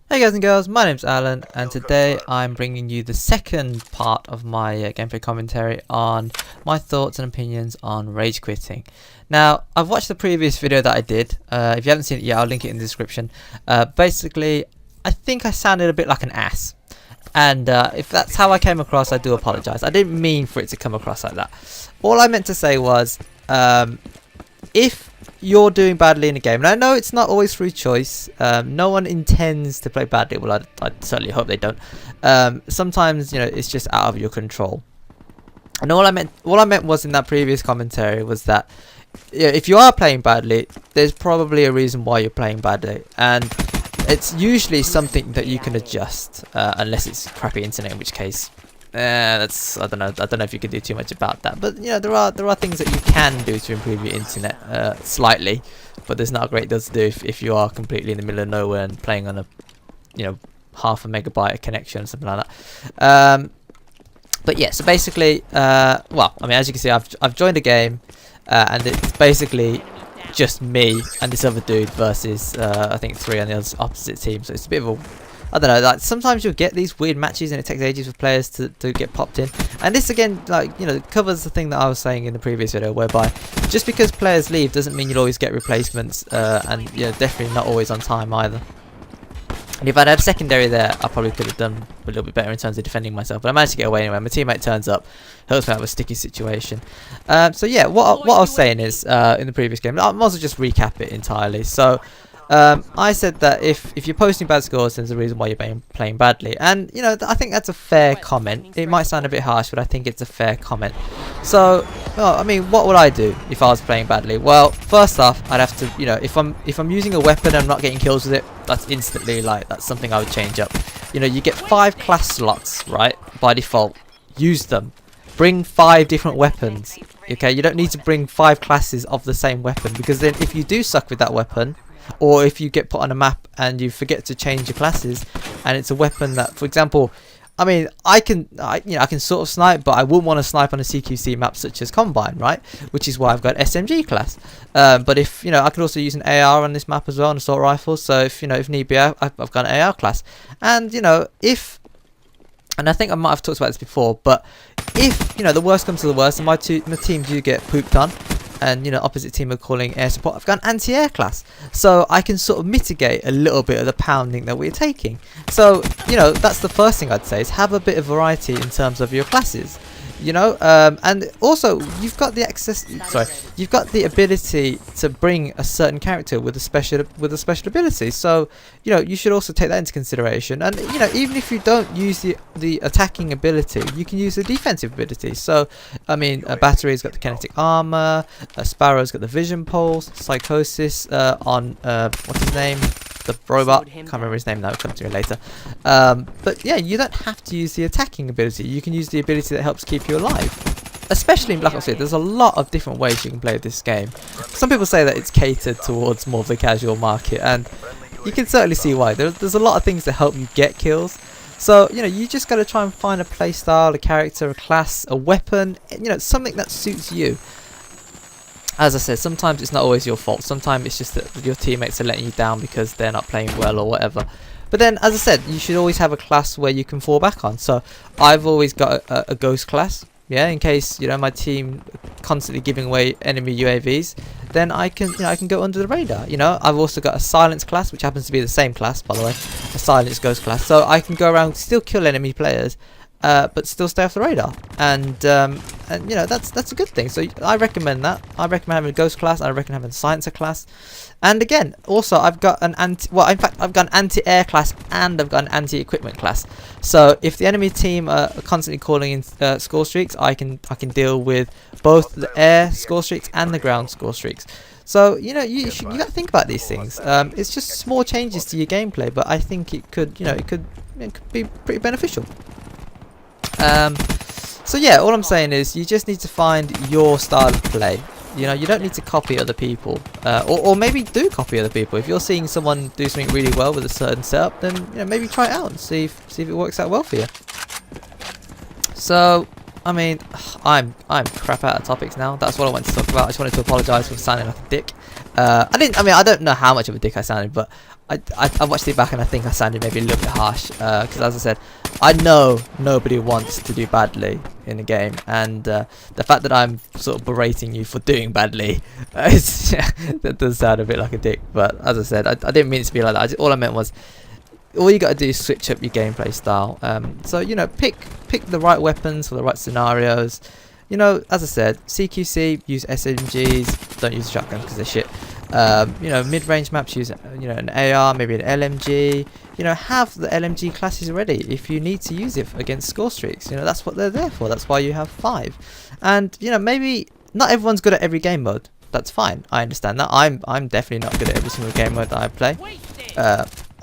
Hey guys and girls, my name's Alan, and today I'm bringing you the second part of my gameplay commentary on my thoughts and opinions on rage quitting. Now, I've watched the previous video that I did. If you haven't seen it yet, I'll link it in the description. Basically, I think I sounded a bit like an ass. And if that's how I came across, I do apologise. I didn't mean for it to come across like that. All I meant to say was, if you're doing badly in a game, and I know it's not always through choice, no one intends to play badly, well I certainly hope they don't. Sometimes, you know, it's just out of your control. And all I meant was in that previous commentary was that if you are playing badly, there's probably a reason why you're playing badly, and it's usually something that you can adjust, unless it's crappy internet, in which case that's I don't know if you can do too much about that. But you know, there are things that you can do to improve your internet slightly, but there's not a great deal to do if you are completely in the middle of nowhere and playing on a, you know, half a megabyte connection or something like that. But yeah, so basically, well, I mean, as you can see, I've joined a game, and it's basically just me and this other dude versus I think 3 on the opposite team. So it's a bit of a, I don't know, like sometimes you'll get these weird matches and it takes ages for players to get popped in. And this again, like, you know, covers the thing that I was saying in the previous video, whereby just because players leave doesn't mean you'll always get replacements, and you know, definitely not always on time either. And if I'd had secondary there, I probably could have done a little bit better in terms of defending myself. But I managed to get away anyway. My teammate turns up, helps me out of a sticky situation. So yeah, what I was saying is, in the previous game, I might as well just recap it entirely. So I said that if you're posting bad scores, there's a reason why you're playing badly. And you know, I think that's a fair comment. It might sound a bit harsh, but I think it's a fair comment. So, well, I mean, what would I do if I was playing badly? Well, first off, I'd have to, you know, if I'm using a weapon and I'm not getting kills with it, that's instantly, like, that's something I would change up. You know, you get 5 class slots, right, by default. Use them. Bring 5 different weapons. Okay, you don't need to bring 5 classes of the same weapon, because then if you do suck with that weapon, or if you get put on a map and you forget to change your classes, and it's a weapon that, for example, I mean, I can sort of snipe, but I wouldn't want to snipe on a CQC map such as Combine, right? Which is why I've got SMG class. But if, you know, I could also use an AR on this map as well, an assault rifle. So if, you know, if need be, I've got an AR class. And, you know, and I think I might have talked about this before, but if, you know, the worst comes to the worst and my team do get pooped on, and, you know, opposite team are calling air support, I've got an anti-air class, so I can sort of mitigate a little bit of the pounding that we're taking. So, you know, that's the first thing I'd say, is have a bit of variety in terms of your classes, you know. And also, you've got the ability to bring a certain character with a special ability, so, you know, you should also take that into consideration. And, you know, even if you don't use the attacking ability, you can use the defensive ability. So, I mean, a Battery's got the kinetic armor, a Sparrow's got the vision pulse, Psychosis on what's his name, the robot, can't remember his name now, it'll come to me later. But yeah, you don't have to use the attacking ability, you can use the ability that helps keep you alive. Especially in Black Ops 3, there's a lot of different ways you can play this game. Some people say that it's catered towards more of the casual market, and you can certainly see why. There's a lot of things that help you get kills. So, you know, you just got to try and find a playstyle, a character, a class, a weapon, you know, something that suits you. As I said, sometimes it's not always your fault. Sometimes it's just that your teammates are letting you down because they're not playing well or whatever. But then, as I said, you should always have a class where you can fall back on. So I've always got a ghost class, yeah, in case, you know, my team constantly giving away enemy UAVs, then I can, you know, I can go under the radar. You know, I've also got a silence class, which happens to be the same class, by the way, a silence ghost class. So I can go around, still kill enemy players, but still stay off the radar, and you know, that's a good thing. So I recommend that. I recommend having a ghost class. I recommend having a silencer class. And again, also I've got an I've got an anti-air class and I've got an anti-equipment class. So if the enemy team are constantly calling in score streaks, I can deal with both the air score streaks and the ground score streaks. So, you know, you got to think about these things. It's just small changes to your gameplay, but I think it could, you know, it could be pretty beneficial. So yeah, all I'm saying is you just need to find your style of play. You know, you don't need to copy other people, or maybe do copy other people. If you're seeing someone do something really well with a certain setup, then, you know, maybe try it out and see if it works out well for you. So, I mean, I'm crap out of topics now. That's what I wanted to talk about. I just wanted to apologise for sounding like a dick. I mean, I don't know how much of a dick I sounded, but I watched it back and I think I sounded maybe a little bit harsh. Because as I said, I know nobody wants to do badly in the game, and the fact that I'm sort of berating you for doing badly, that does sound a bit like a dick. But as I said, I didn't mean it to be like that. All I meant was, all you got to do is switch up your gameplay style. So you know, pick the right weapons for the right scenarios. You know, as I said, CQC, use SMGs, don't use shotguns because they're shit. You know, mid-range maps, use an AR, maybe an LMG. You know, have the LMG classes ready if you need to use it against score streaks. You know, that's what they're there for. That's why you have 5. And you know, maybe not everyone's good at every game mode. That's fine. I understand that. I'm definitely not good at every single game mode that I play.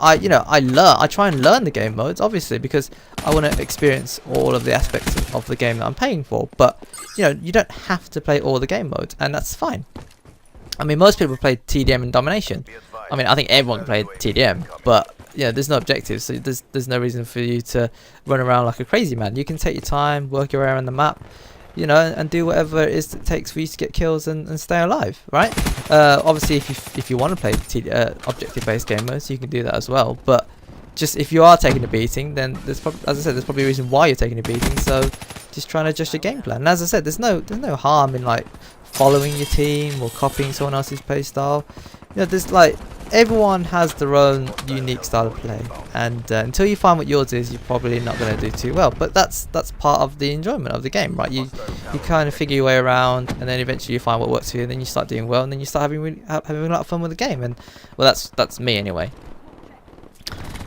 I try and learn the game modes, obviously, because I want to experience all of the aspects of the game that I'm paying for. But you know, you don't have to play all the game modes, and that's fine. I mean, most people play TDM and domination. I mean, I think everyone played TDM, but you know, there's no objectives, so there's no reason for you to run around like a crazy man. You can take your time, work your way around the map, you know, and do whatever it is it takes for you to get kills and stay alive, right? Obviously, if you want to play objective-based game modes, you can do that as well. But just if you are taking a beating, then as I said, there's probably a reason why you're taking a beating. So just trying to adjust your game plan. And as I said, there's no harm in like following your team or copying someone else's play style. You know, there's like, everyone has their own unique style of play, and until you find what yours is, you're probably not going to do too well. But that's part of the enjoyment of the game, right? You kind of figure your way around, and then eventually you find what works for you, and then you start doing well, and then you start having a lot of fun with the game. And well, that's me anyway.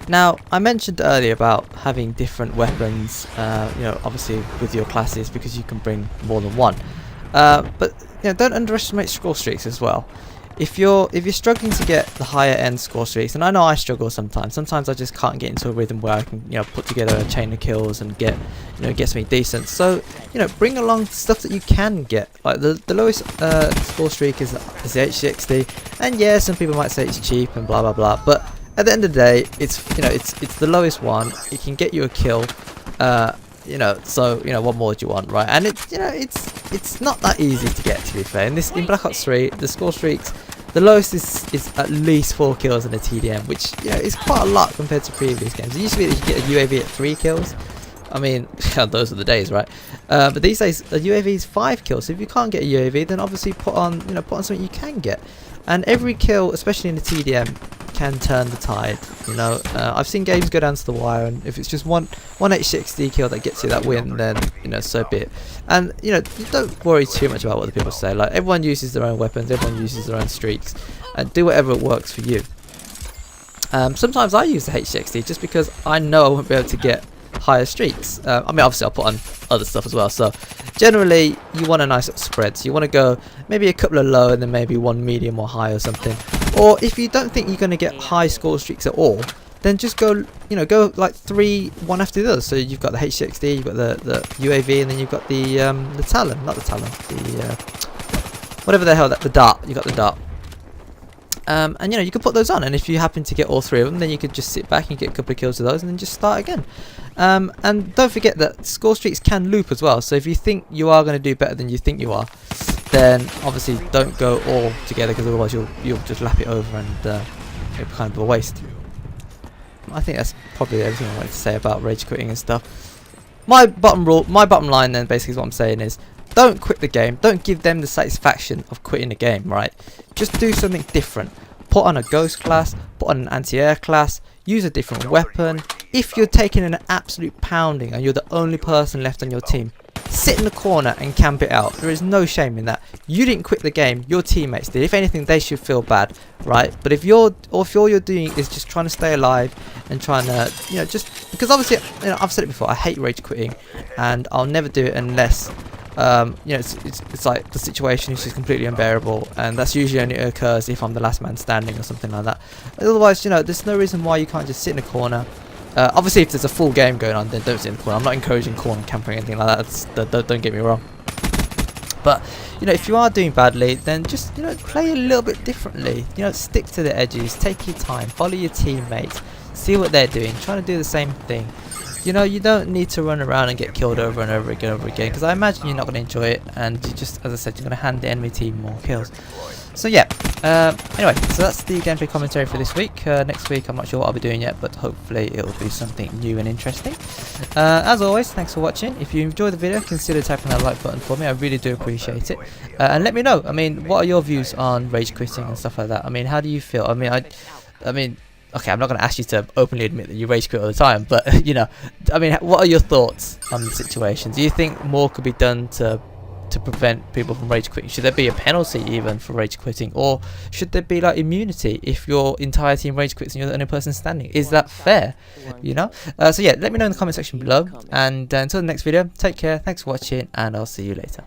Now, I mentioned earlier about having different weapons, you know, obviously with your classes, because you can bring more than one. But you know, don't underestimate score streaks as well. If you're struggling to get the higher end score streaks, and I know I struggle sometimes. Sometimes I just can't get into a rhythm where I can, you know, put together a chain of kills and get something decent. So you know, bring along stuff that you can get. Like the lowest score streak is the H60, and yeah, some people might say it's cheap and blah blah blah. But at the end of the day, it's the lowest one. It can get you a kill. You know, so you know, what more do you want, right? And it's not that easy to get, to be fair. In Black Ops 3, the score streaks, the lowest is at least 4 kills in a TDM, which you know is quite a lot compared to previous games. It used to be that you get a UAV at 3 kills. I mean, those are the days, right? But these days, a UAV is 5 kills. So if you can't get a UAV, then obviously put on something you can get. And every kill, especially in the TDM, can turn the tide. You know, I've seen games go down to the wire, and if it's just one H60 kill that gets you that win, then you know, so be it. And you know, don't worry too much about what the people say. Like, everyone uses their own weapons, everyone uses their own streaks, and do whatever works for you. Sometimes I use the H60 just because I know I won't be able to get higher streaks. I mean, obviously I'll put on other stuff as well. So generally, you want a nice spread. So you want to go maybe a couple of low and then maybe one medium or high or something. Or if you don't think you're going to get high score streaks at all, then just go like 3 one after the other. So you've got the H60, you've got the UAV, and then you've got the Talon, not the Talon, the whatever the hell the Dart. You got the Dart. And you know, you can put those on, and if you happen to get all 3 of them, then you could just sit back and get a couple of kills of those and then just start again. And don't forget that score streaks can loop as well, so if you think you are going to do better than you think you are, then obviously don't go all together, because otherwise you'll just lap it over and it'll be kind of a waste. I think that's probably everything I wanted to say about rage quitting and stuff. My bottom line then basically is what I'm saying is, don't quit the game. Don't give them the satisfaction of quitting the game, right? Just do something different. Put on a ghost class, put on an anti-air class, use a different weapon. If you're taking an absolute pounding and you're the only person left on your team, sit in the corner and camp it out. There is no shame in that. You didn't quit the game, your teammates did. If anything, they should feel bad, right? But if all you're doing is just trying to stay alive and trying to, you know, just because obviously, you know, I've said it before, I hate rage quitting, and I'll never do it unless you know, it's like the situation is just completely unbearable, and that's usually only occurs if I'm the last man standing or something like that. Otherwise, you know, there's no reason why you can't just sit in a corner. Obviously, if there's a full game going on, then don't sit in the corner. I'm not encouraging corner camping or anything like that. Don't get me wrong. But you know, if you are doing badly, then just, you know, play a little bit differently. You know, stick to the edges, take your time, follow your teammates, see what they're doing, try to do the same thing. You know, you don't need to run around and get killed over and over again, because I imagine you're not going to enjoy it, and you just, as I said, you're going to hand the enemy team more kills. So yeah, Anyway, so that's the gameplay commentary for this week. Next week, I'm not sure what I'll be doing yet, but hopefully it'll be something new and interesting. As always, thanks for watching. If you enjoyed the video, consider tapping that like button for me. I really do appreciate it. And let me know. I mean, what are your views on rage quitting and stuff like that? I mean, how do you feel? I mean, okay, I'm not going to ask you to openly admit that you rage quit all the time, but you know, I mean, what are your thoughts on the situation? Do you think more could be done to prevent people from rage quitting? Should there be a penalty even for rage quitting, or should there be like immunity if your entire team rage quits and you're the only person standing? Is that fair? You know. So yeah, let me know in the comment section below, and until the next video, take care, thanks for watching, and I'll see you later.